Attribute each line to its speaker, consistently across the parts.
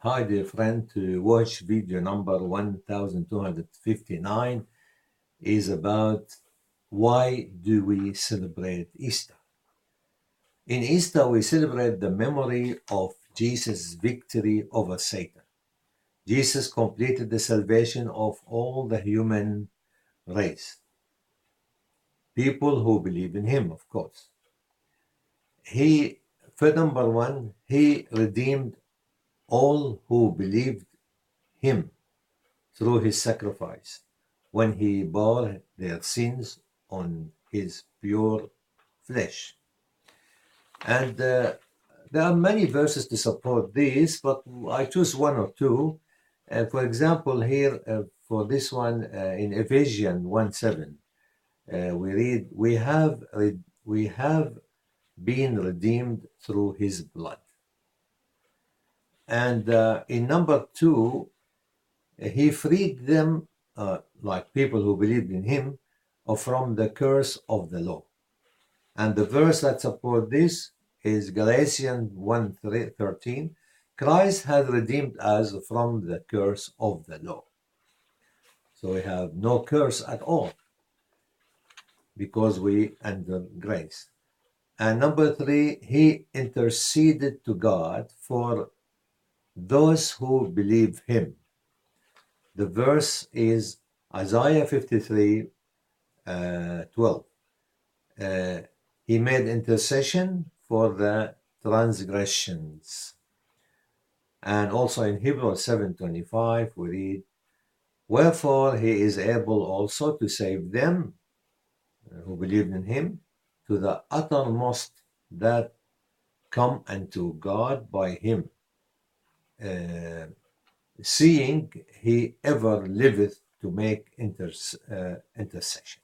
Speaker 1: Hi dear friend, to watch video number 1259 is about why do we celebrate Easter. In Easter we celebrate the memory of Jesus' victory over Satan. Jesus completed the salvation of all the human race, people who believe in him, of course. For number one, he redeemed all who believed him through his sacrifice when he bore their sins on his pure flesh. And there are many verses to support this, but I choose one or two. For example, here for this one in Ephesians 1:7, we read, we have been redeemed through his blood. And in number two, he freed them, like people who believed in him, from the curse of the law. And the verse that supports this is Galatians 1:13. Christ has redeemed us from the curse of the law. So we have no curse at all because we under grace. And number three, he interceded to God for those who believe him. The verse is Isaiah 53:12. He made intercession for the transgressions. And also in Hebrews 7:25 we read, wherefore he is able also to save them who believe in him to the uttermost that come unto God by him, seeing he ever liveth to make intercession.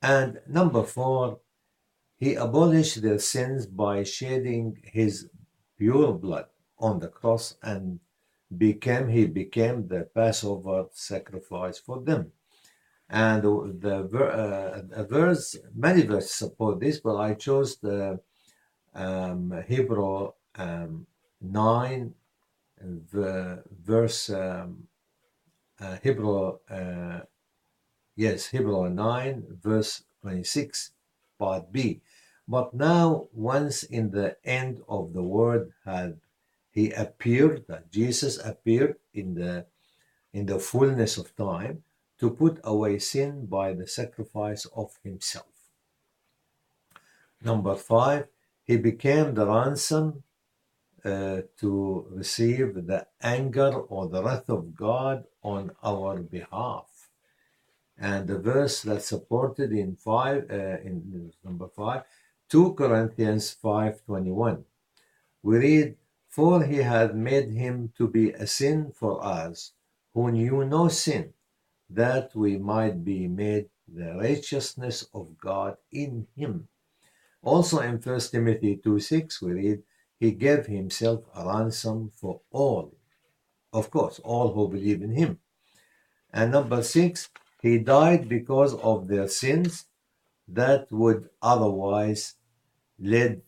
Speaker 1: And number four, he abolished their sins by shedding his pure blood on the cross and he became the Passover sacrifice for them. And many verses support this, but I chose the Hebrew 9 verse Hebrew 9 verse 26 part B. But now once in the end of the world had he appeared, that Jesus appeared in the fullness of time to put away sin by the sacrifice of himself. Number five, he became the ransom to receive the anger or the wrath of God on our behalf. And the verse that's supported in number 5, 2 Corinthians 5:21. We read, for he had made him to be a sin for us, who knew no sin, that we might be made the righteousness of God in him. Also in 1 Timothy 2:6 we read, he gave himself a ransom for all, of course, all who believe in him. And number 6, he died because of their sins that would otherwise lead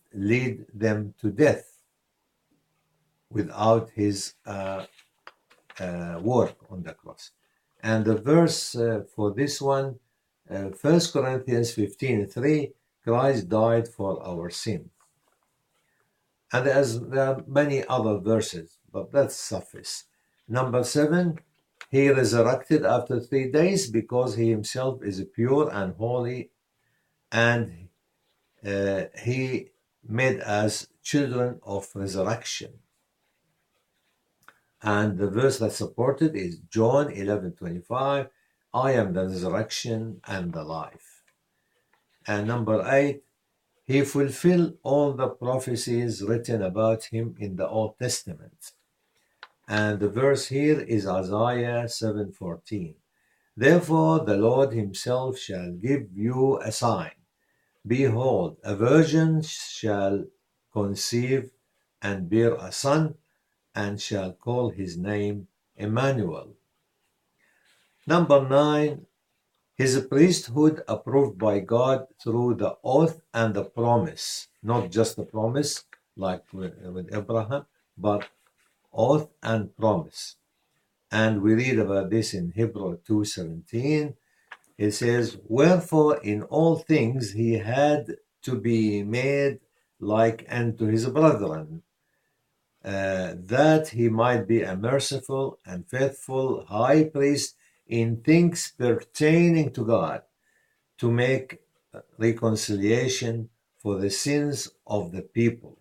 Speaker 1: them to death without his work on the cross. And the verse for this one, 1 Corinthians 15:3, Christ died for our sins. And there are many other verses, but that's suffice. Number 7, he resurrected after 3 days because he himself is pure and holy, and he made us children of resurrection. And the verse that supported is John 11:25, I am the resurrection and the life. And number 8, he fulfilled all the prophecies written about him in the Old Testament. And the verse here is Isaiah 7:14. Therefore the Lord himself shall give you a sign. Behold, a virgin shall conceive and bear a son, and shall call his name Emmanuel. Number 9, his priesthood approved by God through the oath and the promise, not just the promise like with Abraham, but oath and promise. And we read about this in Hebrew 2:17. It says, wherefore in all things he had to be made like unto his brethren, that he might be a merciful and faithful high priest in things pertaining to God, to make reconciliation for the sins of the people.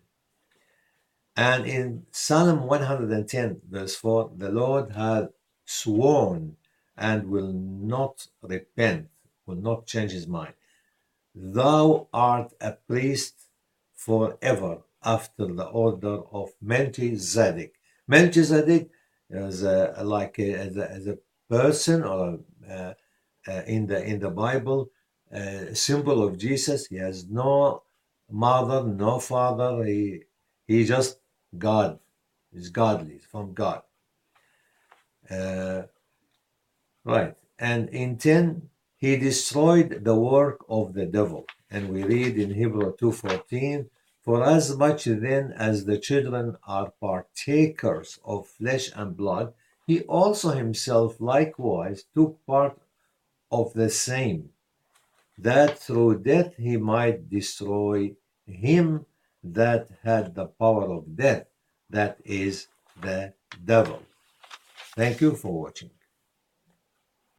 Speaker 1: And in Psalm 110, verse 4, the Lord hath sworn and will not repent, will not change his mind. Thou art a priest forever after the order of Melchizedek. Melchizedek is as a person or in the Bible, a symbol of Jesus. He has no mother, no father. He just God. He's godly. He's from God. Right. And in 10, he destroyed the work of the devil. And we read in Hebrew 2:14, for as much then as the children are partakers of flesh and blood, he also himself likewise took part of the same, that through death he might destroy him that had the power of death, that is the devil. Thank you for watching.